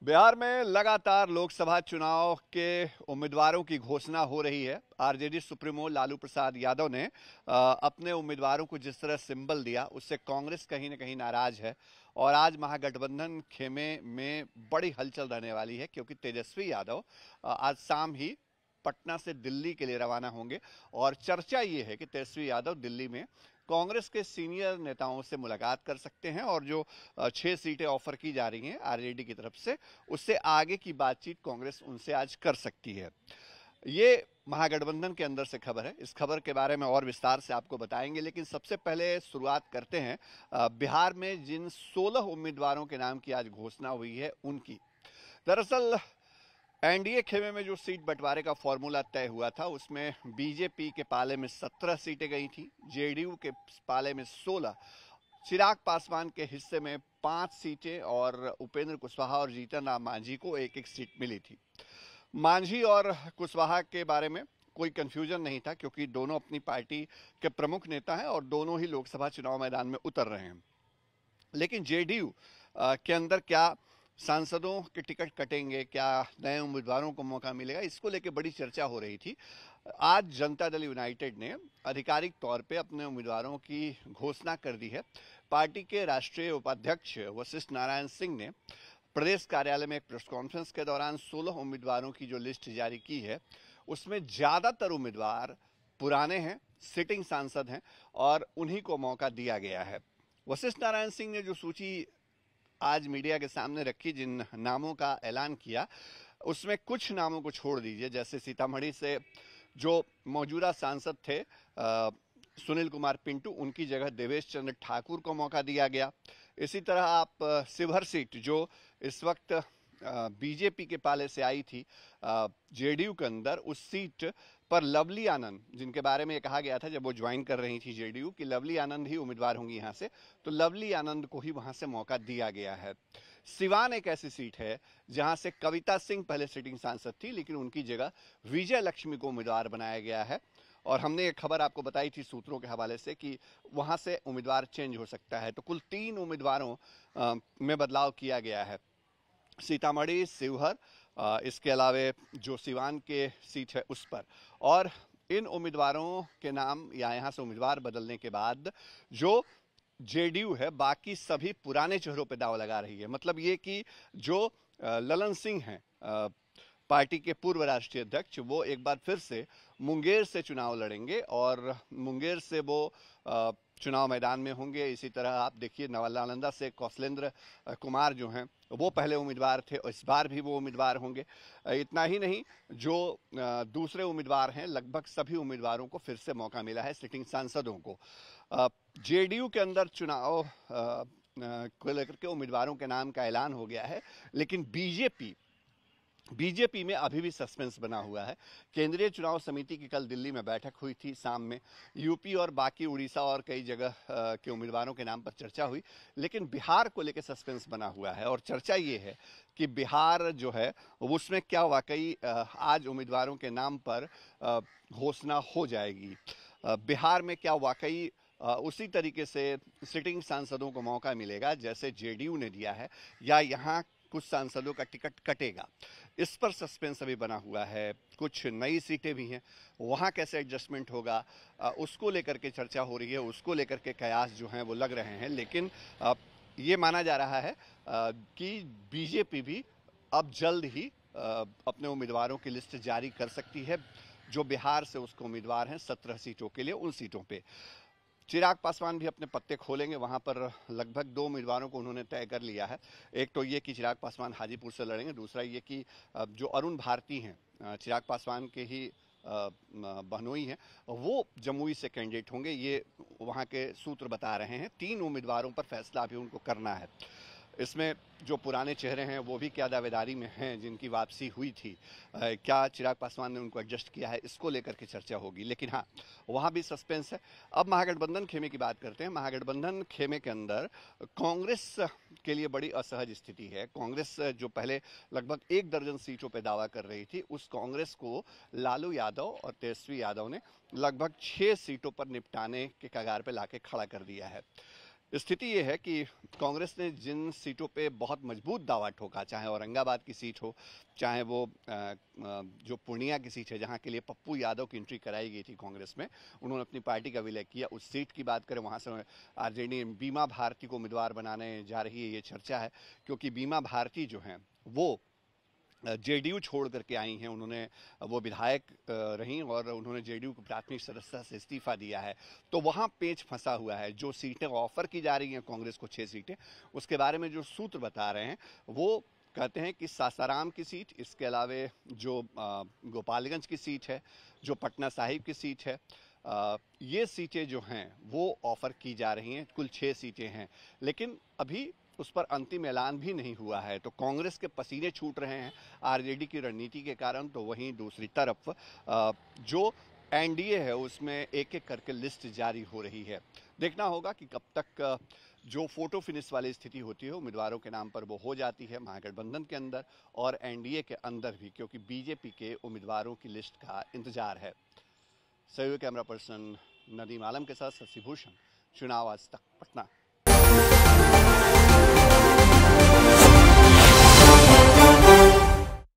बिहार में लगातार लोकसभा चुनाव के उम्मीदवारों की घोषणा हो रही है। आरजेडी सुप्रीमो लालू प्रसाद यादव ने अपने उम्मीदवारों को जिस तरह सिंबल दिया उससे कांग्रेस कहीं ना कहीं नाराज है और आज महागठबंधन खेमे में बड़ी हलचल रहने वाली है क्योंकि तेजस्वी यादव आज शाम ही पटना से दिल्ली के लिए रवाना होंगे और चर्चा ये है कि तेजस्वी यादव दिल्ली में कांग्रेस के सीनियर नेताओं से मुलाकात कर सकते हैं और जो 6 सीटें ऑफर की जा रही हैं आरजेडी की तरफ से उससे आगे की बातचीत कांग्रेस उनसे आज कर सकती है। ये महागठबंधन के अंदर से खबर है। इस खबर के बारे में और विस्तार से आपको बताएंगे, लेकिन सबसे पहले शुरुआत करते हैं बिहार में जिन 16 उम्मीदवारों के नाम की आज घोषणा हुई है उनकी। दरअसल एनडीए खेमे में जो सीट बंटवारे का फॉर्मूला तय हुआ था उसमें बीजेपी के पाले में 17 सीटें गई थी, जेडीयू के पाले में 16, चिराग पासवान के हिस्से में 5 सीटें और उपेंद्र कुशवाहा और जीतन राम मांझी को एक एक सीट मिली थी। मांझी और कुशवाहा के बारे में कोई कंफ्यूजन नहीं था क्योंकि दोनों अपनी पार्टी के प्रमुख नेता हैं और दोनों ही लोकसभा चुनाव मैदान में उतर रहे हैं। लेकिन जेडीयू के अंदर क्या सांसदों के टिकट कटेंगे, क्या नए उम्मीदवारों को मौका मिलेगा, इसको लेकर बड़ी चर्चा हो रही थी। आज जनता दल यूनाइटेड ने आधिकारिक तौर पे अपने उम्मीदवारों की घोषणा कर दी है। पार्टी के राष्ट्रीय उपाध्यक्ष वशिष्ठ नारायण सिंह ने प्रदेश कार्यालय में एक प्रेस कॉन्फ्रेंस के दौरान 16 उम्मीदवारों की जो लिस्ट जारी की है उसमें ज्यादातर उम्मीदवार पुराने हैं, सिटिंग सांसद हैं और उन्हीं को मौका दिया गया है। वशिष्ठ नारायण सिंह ने जो सूची आज मीडिया के सामने रखी, जिन नामों का ऐलान किया, उसमें कुछ नामों को छोड़ दीजिए। जैसे सीतामढ़ी से जो मौजूदा सांसद थे सुनील कुमार पिंटू, उनकी जगह देवेश चंद्र ठाकुर को मौका दिया गया। इसी तरह आप शिवहर सीट जो इस वक्त बीजेपी के पाले से आई थी जेडीयू के अंदर, उस सीट पर लवली आनंद, जिनके बारे में कहा गया था जब वो ज्वाइन कर रही थी जेडीयू कि लवली आनंद ही उम्मीदवार होंगी यहां से, तो लवली आनंद को ही वहां से मौका दिया गया है। सिवान एक ऐसी सीट है जहां से कविता सिंह पहले सिटिंग सांसद थी लेकिन उनकी जगह विजय लक्ष्मी को उम्मीदवार बनाया गया है और हमने ये खबर आपको बताई थी सूत्रों के हवाले से कि वहां से उम्मीदवार चेंज हो सकता है। तो कुल 3 उम्मीदवारों में बदलाव किया गया है, सीतामढ़ी, शिवहर, इसके अलावे जो सिवान के सीट है उस पर। और इन उम्मीदवारों के नाम या यहाँ से उम्मीदवार बदलने के बाद जो जेडीयू है बाकी सभी पुराने चेहरों पे दाव लगा रही है। मतलब ये कि जो ललन सिंह हैं पार्टी के पूर्व राष्ट्रीय अध्यक्ष, वो एक बार फिर से मुंगेर से चुनाव लड़ेंगे और मुंगेर से वो चुनाव मैदान में होंगे। इसी तरह आप देखिए नालंदा से कौशलेंद्र कुमार जो हैं वो पहले उम्मीदवार थे और इस बार भी वो उम्मीदवार होंगे। इतना ही नहीं, जो दूसरे उम्मीदवार हैं लगभग सभी उम्मीदवारों को फिर से मौका मिला है, सिटिंग सांसदों को। जेडीयू के अंदर चुनाव को लेकर के उम्मीदवारों के नाम का ऐलान हो गया है, लेकिन बीजेपी में अभी भी सस्पेंस बना हुआ है। केंद्रीय चुनाव समिति की कल दिल्ली में बैठक हुई थी शाम में, यूपी और बाकी उड़ीसा और कई जगह के उम्मीदवारों के नाम पर चर्चा हुई, लेकिन बिहार को लेकर सस्पेंस बना हुआ है और चर्चा ये है कि बिहार जो है उसमें क्या वाकई आज उम्मीदवारों के नाम पर घोषणा हो जाएगी। बिहार में क्या वाकई उसी तरीके से सिटिंग सांसदों को मौका मिलेगा जैसे जेडीयू ने दिया है, या यहाँ कुछ सांसदों का टिकट कटेगा, इस पर सस्पेंस अभी बना हुआ है। कुछ नई सीटें भी हैं, वहाँ कैसे एडजस्टमेंट होगा उसको लेकर के चर्चा हो रही है, उसको लेकर के कयास जो हैं वो लग रहे हैं। लेकिन ये माना जा रहा है कि बीजेपी भी अब जल्द ही अपने उम्मीदवारों की लिस्ट जारी कर सकती है। जो बिहार से उसके उम्मीदवार हैं 17 सीटों के लिए, उन सीटों पे चिराग पासवान भी अपने पत्ते खोलेंगे। वहां पर लगभग 2 उम्मीदवारों को उन्होंने तय कर लिया है। एक तो ये कि चिराग पासवान हाजीपुर से लड़ेंगे, दूसरा ये कि जो अरुण भारती हैं चिराग पासवान के ही बहनोई हैं, वो जमुई से कैंडिडेट होंगे, ये वहां के सूत्र बता रहे हैं। 3 उम्मीदवारों पर फैसला अभी उनको करना है। इसमें जो पुराने चेहरे हैं वो भी क्या दावेदारी में हैं, जिनकी वापसी हुई थी, क्या चिराग पासवान ने उनको एडजस्ट किया है, इसको लेकर के चर्चा होगी। लेकिन हाँ, वहाँ भी सस्पेंस है। अब महागठबंधन खेमे की बात करते हैं। महागठबंधन खेमे के अंदर कांग्रेस के लिए बड़ी असहज स्थिति है। कांग्रेस जो पहले लगभग 1 दर्जन सीटों पर दावा कर रही थी, उस कांग्रेस को लालू यादव और तेजस्वी यादव ने लगभग 6 सीटों पर निपटाने के कगार पर लाके खड़ा कर दिया है। स्थिति ये है कि कांग्रेस ने जिन सीटों पे बहुत मजबूत दावा ठोका, चाहे औरंगाबाद की सीट हो, चाहे वो जो पूर्णिया की सीट है जहां के लिए पप्पू यादव की एंट्री कराई गई थी कांग्रेस में, उन्होंने अपनी पार्टी का विलय किया। उस सीट की बात करें, वहां से आरजेडी बीमा भारती को उम्मीदवार बनाने जा रही है, ये चर्चा है, क्योंकि बीमा भारती जो हैं वो जेडीयू छोड़ करके आई हैं। उन्होंने वो विधायक रहीं और उन्होंने जेडीयू को प्राथमिक सदस्यता से इस्तीफा दिया है। तो वहाँ पेच फंसा हुआ है। जो सीटें ऑफर की जा रही हैं कांग्रेस को, 6 सीटें, उसके बारे में जो सूत्र बता रहे हैं वो कहते हैं कि सासाराम की सीट, इसके अलावे जो गोपालगंज की सीट है, जो पटना साहिब की सीट है, ये सीटें जो हैं वो ऑफर की जा रही हैं। कुल 6 सीटें हैं, लेकिन अभी उस पर अंतिम ऐलान भी नहीं हुआ है। तो कांग्रेस के पसीने छूट रहे हैं आरजेडी की रणनीति के कारण। तो वहीं दूसरी तरफ जो एनडीए है उसमें एक एक करके लिस्ट जारी हो रही है। देखना होगा कि कब तक जो फोटो फिनिश वाली स्थिति होती है उम्मीदवारों के नाम पर वो हो जाती है महागठबंधन के अंदर और एनडीए के अंदर भी, क्योंकि बीजेपी के उम्मीदवारों की लिस्ट का इंतजार है। सहयोगी कैमरा पर्सन नदीम आलम के साथ शशि भूषण, चुनाव आज तक, पटना।